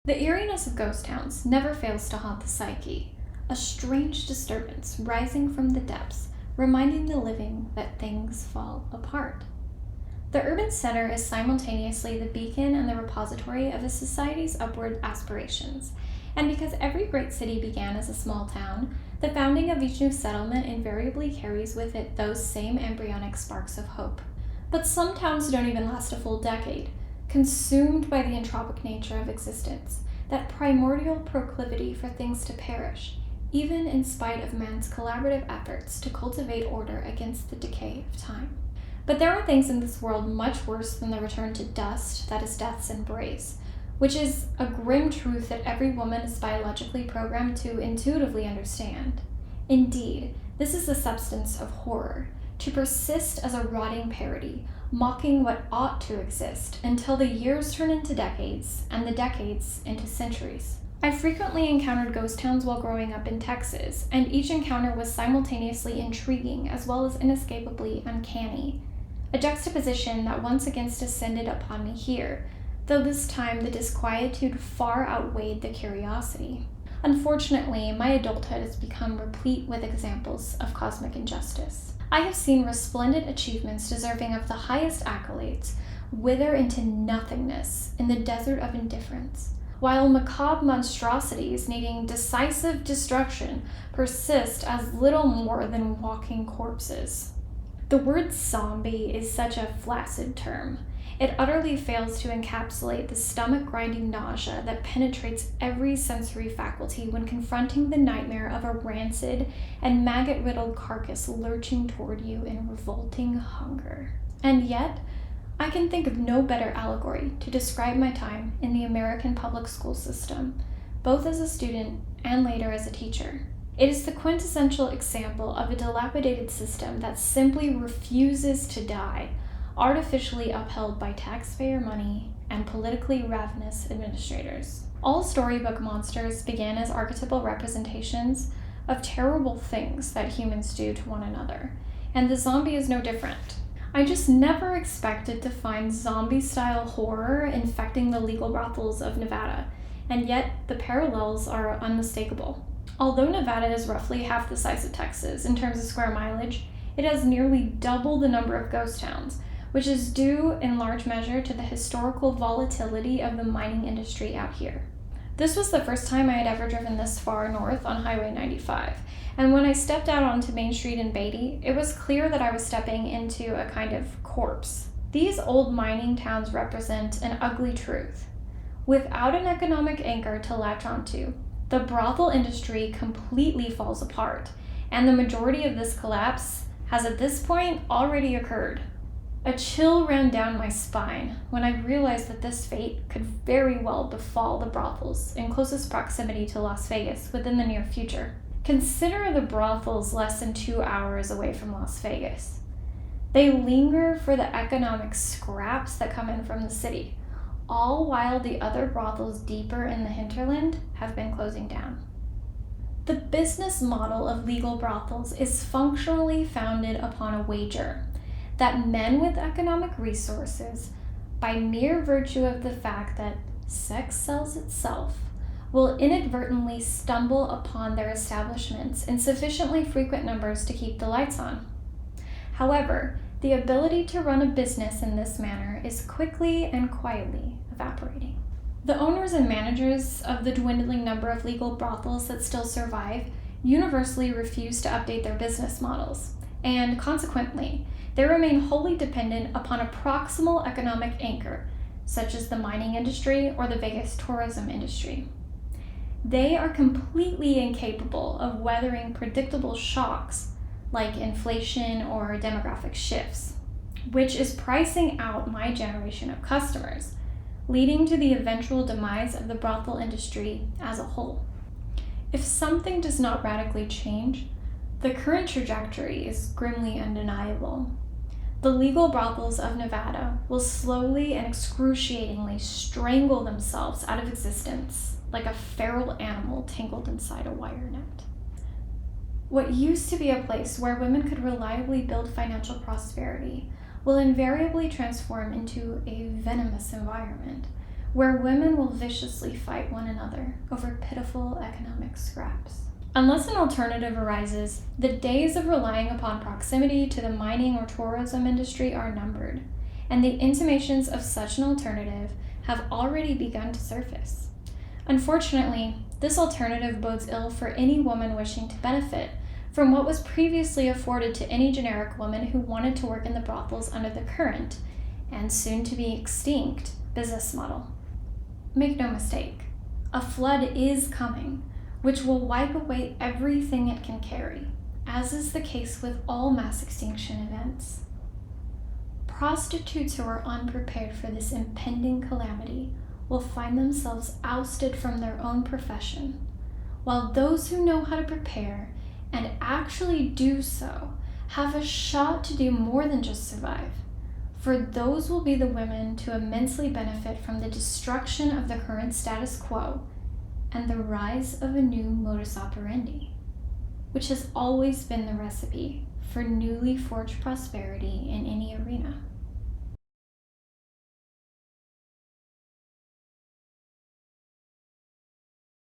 The eeriness of ghost towns never fails to haunt the psyche, a strange disturbance rising from the depths, reminding the living that things fall apart. The urban center is simultaneously the beacon and the repository of a society's upward aspirations, and because every great city began as a small town, the founding of each new settlement invariably carries with it those same embryonic sparks of hope. But some towns don't even last a full decade, consumed by the entropic nature of existence, that primordial proclivity for things to perish, even in spite of man's collaborative efforts to cultivate order against the decay of time. But there are things in this world much worse than the return to dust that is death's embrace, which is a grim truth that every woman is biologically programmed to intuitively understand. Indeed, this is the substance of horror, to persist as a rotting parody, mocking what ought to exist until the years turn into decades and the decades into centuries. I frequently encountered ghost towns while growing up in Texas, and each encounter was simultaneously intriguing as well as inescapably uncanny. A juxtaposition that once again descended upon me here, though this time the disquietude far outweighed the curiosity. Unfortunately, my adulthood has become replete with examples of cosmic injustice. I have seen resplendent achievements deserving of the highest accolades wither into nothingness in the desert of indifference, while macabre monstrosities needing decisive destruction persist as little more than walking corpses. The word zombie is such a flaccid term. It utterly fails to encapsulate the stomach-grinding nausea that penetrates every sensory faculty when confronting the nightmare of a rancid and maggot-riddled carcass lurching toward you in revolting hunger. And yet, I can think of no better allegory to describe my time in the American public school system, both as a student and later as a teacher. It is the quintessential example of a dilapidated system that simply refuses to die, artificially upheld by taxpayer money and politically ravenous administrators. All storybook monsters began as archetypal representations of terrible things that humans do to one another, and the zombie is no different. I just never expected to find zombie-style horror infecting the legal brothels of Nevada, and yet the parallels are unmistakable. Although Nevada is roughly half the size of Texas in terms of square mileage, it has nearly double the number of ghost towns, which is due in large measure to the historical volatility of the mining industry out here. This was the first time I had ever driven this far north on Highway 95, and when I stepped out onto Main Street in Beatty, it was clear that I was stepping into a kind of corpse. These old mining towns represent an ugly truth. Without an economic anchor to latch onto, the brothel industry completely falls apart, and the majority of this collapse has at this point already occurred. A chill ran down my spine when I realized that this fate could very well befall the brothels in closest proximity to Las Vegas within the near future. Consider the brothels less than 2 hours away from Las Vegas. They linger for the economic scraps that come in from the city, all while the other brothels deeper in the hinterland have been closing down. The business model of legal brothels is functionally founded upon a wager that men with economic resources, by mere virtue of the fact that sex sells itself, will inadvertently stumble upon their establishments in sufficiently frequent numbers to keep the lights on. However, the ability to run a business in this manner is quickly and quietly evaporating. The owners and managers of the dwindling number of legal brothels that still survive universally refuse to update their business models, and consequently, they remain wholly dependent upon a proximal economic anchor, such as the mining industry or the Vegas tourism industry. They are completely incapable of weathering predictable shocks like inflation or demographic shifts, which is pricing out my generation of customers, leading to the eventual demise of the brothel industry as a whole. If something does not radically change, the current trajectory is grimly undeniable. The legal brothels of Nevada will slowly and excruciatingly strangle themselves out of existence like a feral animal tangled inside a wire net. What used to be a place where women could reliably build financial prosperity will invariably transform into a venomous environment where women will viciously fight one another over pitiful economic scraps. Unless an alternative arises, the days of relying upon proximity to the mining or tourism industry are numbered, and the intimations of such an alternative have already begun to surface. Unfortunately, this alternative bodes ill for any woman wishing to benefit from what was previously afforded to any generic woman who wanted to work in the brothels under the current, and soon to be extinct, business model. Make no mistake, a flood is coming, which will wipe away everything it can carry, as is the case with all mass extinction events. Prostitutes who are unprepared for this impending calamity will find themselves ousted from their own profession, while those who know how to prepare and actually do so have a shot to do more than just survive, for those will be the women to immensely benefit from the destruction of the current status quo and the rise of a new modus operandi, which has always been the recipe for newly forged prosperity in any arena.